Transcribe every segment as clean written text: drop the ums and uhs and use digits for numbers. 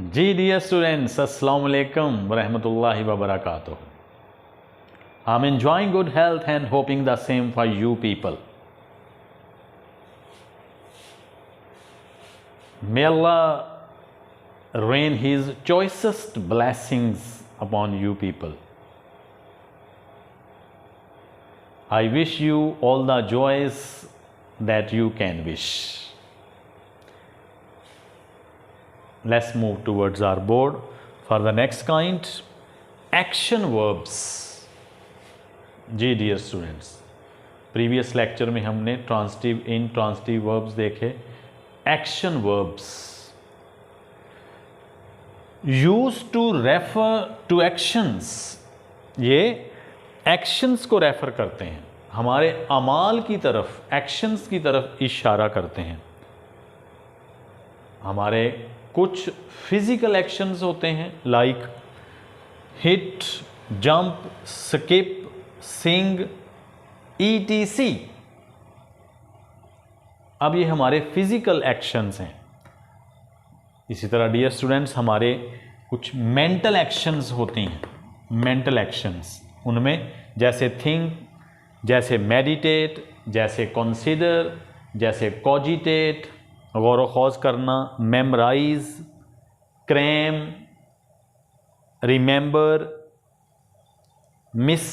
जी dear students, अस्सलाम वालेकुम वरहमतुल्लाहि वबरकातुह। I am enjoying good health and hoping the same for you people. May Allah rain His choicest blessings upon you people. I wish you all the joys that you can wish. Let's move towards our board for the next kind, action verbs. जी dear students, previous lecture में हमने transitive intransitive verbs देखे। Action verbs use to refer to actions, ये actions को refer करते हैं, हमारे अमाल की तरफ, एक्शंस की तरफ इशारा करते हैं। हमारे कुछ फिजिकल एक्शंस होते हैं लाइक हिट, जंप, स्किप, सिंग, ETC। अब ये हमारे फिजिकल एक्शंस हैं। इसी तरह डियर स्टूडेंट्स, हमारे कुछ मेंटल एक्शंस होते हैं। मेंटल एक्शंस उनमें जैसे थिंक, जैसे मेडिटेट, जैसे कंसीडर, जैसे कॉजिटेट, गौर व खौज करना, मेमोराइज, क्रैम, रिमेंबर, मिस,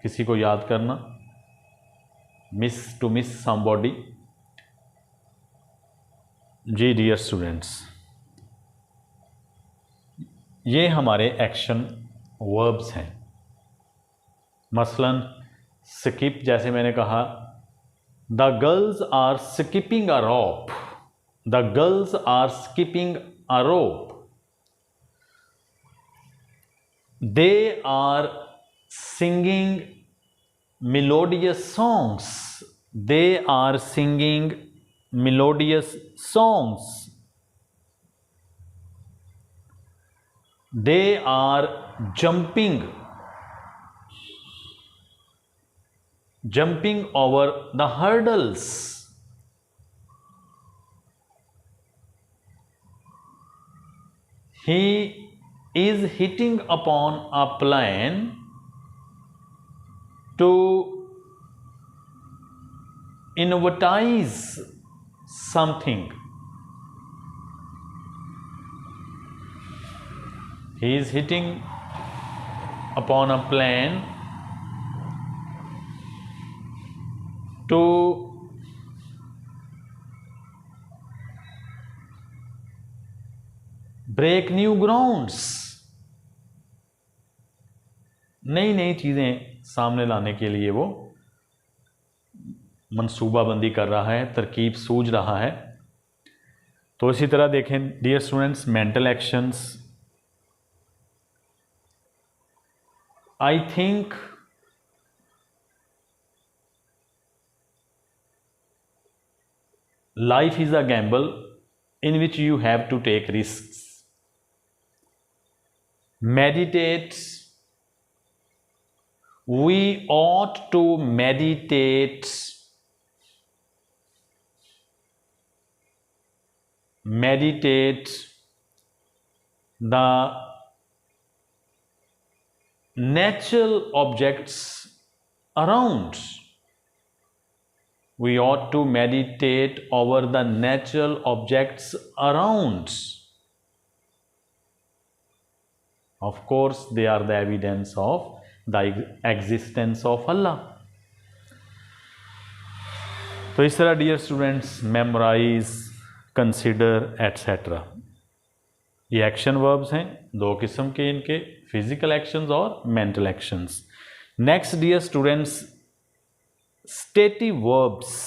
किसी को याद करना, मिस टू मिस समबॉडी। जी डियर स्टूडेंट्स, ये हमारे एक्शन वर्ब्स हैं। मसलन स्किप, जैसे मैंने कहा, the girls are skipping a rope, the girls are skipping a rope. They are singing melodious songs, they are singing melodious songs. They are jumping over the hurdles. He is hitting upon a plan to advertise something. He is hitting upon a plan to break new grounds. नई नई चीज़ें सामने लाने के लिए वो मंसूबाबंदी कर रहा है, तरकीब सूझ रहा है। तो इसी तरह देखें dear students, mental actions, I think, life is a gamble in which you have to take risks. Meditate, we ought to meditate. Meditate the natural objects around. We ought to meditate over the natural objects around. Of course, they are the evidence of the existence of Allah. तो इस तरह dear students, memorize, consider etcetera, ये action verbs हैं। दो किस्म के इनके, physical actions और mental actions. Next dear students, stative verbs.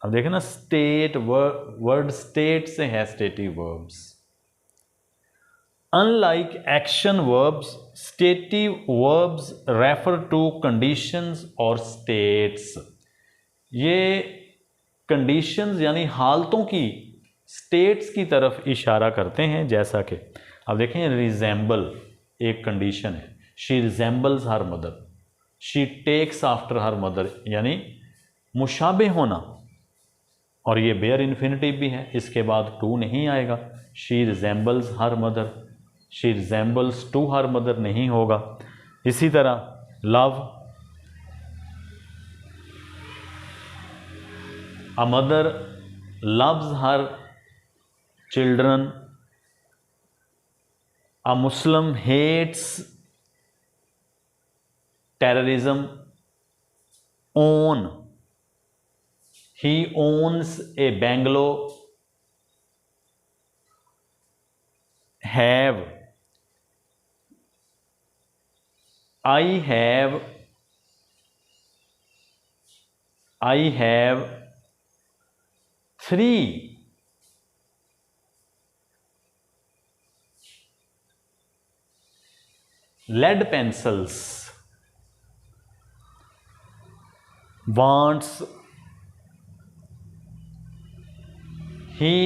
अब देखें ना, स्टेट वर्ड स्टेट से है stative verbs. Unlike action verbs, stative verbs refer to conditions or states. ये conditions यानी हालतों की, states की तरफ इशारा करते हैं। जैसा कि अब देखें, resemble एक condition है, she resembles her mother, she takes after her mother, यानी मुशाबे होना। और ये बेयर इन्फिनिटिव भी है, इसके बाद टू नहीं आएगा। She resembles her mother, she resembles to her mother नहीं होगा। इसी तरह love, a mother loves her children, a Muslim hates terrorism, own, he owns a bungalow, have, I have 3 lead pencils, wants, he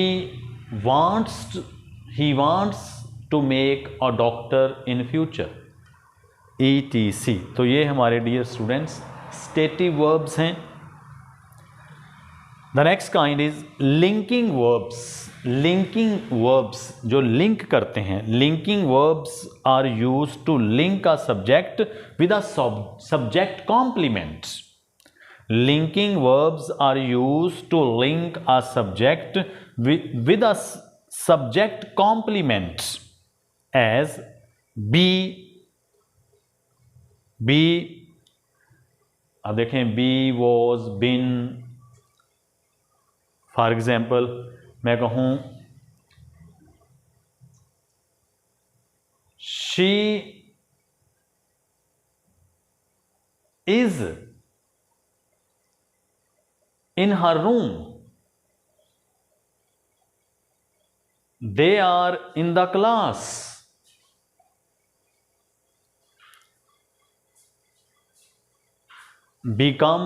wants to make a doctor in future, etc। तो ये हमारे dear students stative verbs हैं। The next kind is linking verbs. Linking verbs जो link करते हैं, linking verbs are use to link a subject with a subject complement. Linking verbs are use to link a subject with a subject complement as be, अब देखें be, was, been। For example मैं कहूँ she is in her room, they are in the class। become,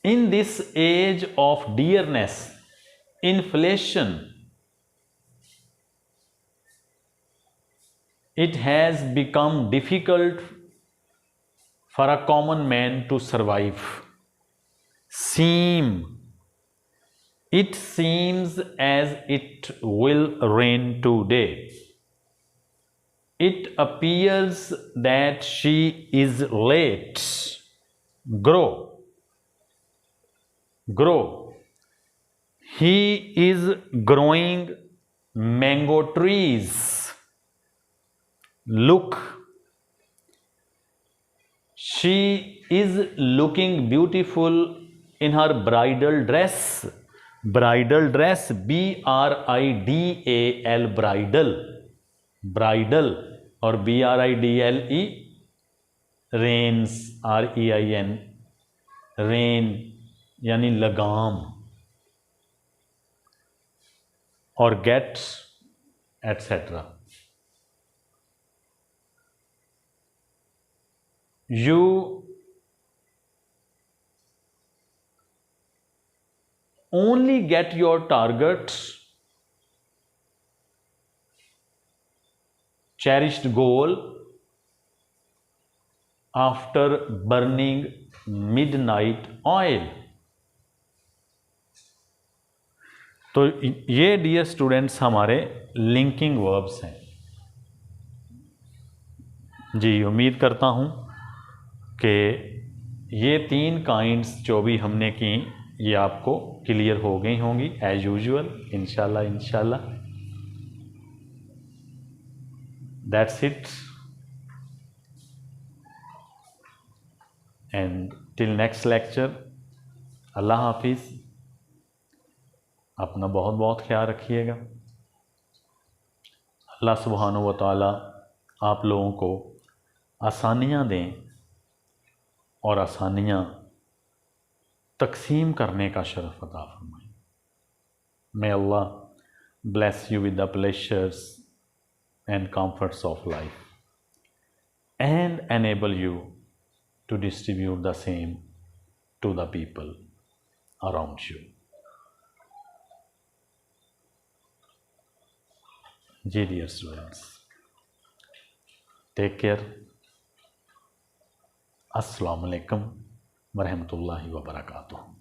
in this age of dearness, inflation, it has become difficult for a common man to survive। seem, it seems as it will rain today। it appears that she is late। grow, he is growing mango trees। look, she is looking beautiful in her bridal dress। bridal dress, BRIDAL, bridal, bridal, और BRIDLE, reins, REIN, rein यानी लगाम, और gait etcetera. You only get your target, cherished goal after burning midnight oil। तो ये dear students हमारे linking verbs हैं। जी उम्मीद करता हूँ कि ये 3 काइंड्स जो भी हमने की ये आपको क्लियर हो गई होंगी एज यूजुअल, इंशाल्लाह। That's it, and till next lecture, अल्लाह हाफिज़। अपना बहुत बहुत ख्याल रखिएगा। अल्लाह सुब्हानहू व तआला आप लोगों को आसानियाँ दें और आसानियाँ तकसीम करने का शरफ अता फरमाएं। मे अल्लाह bless you with the pleasures and comforts of life and enable you to distribute the same to the people around you। जी डियर स्टूडेंट्स, टेक केयर। अस्सलामु अलैकुम वरहमतुल्लाहि वबरकातुहू।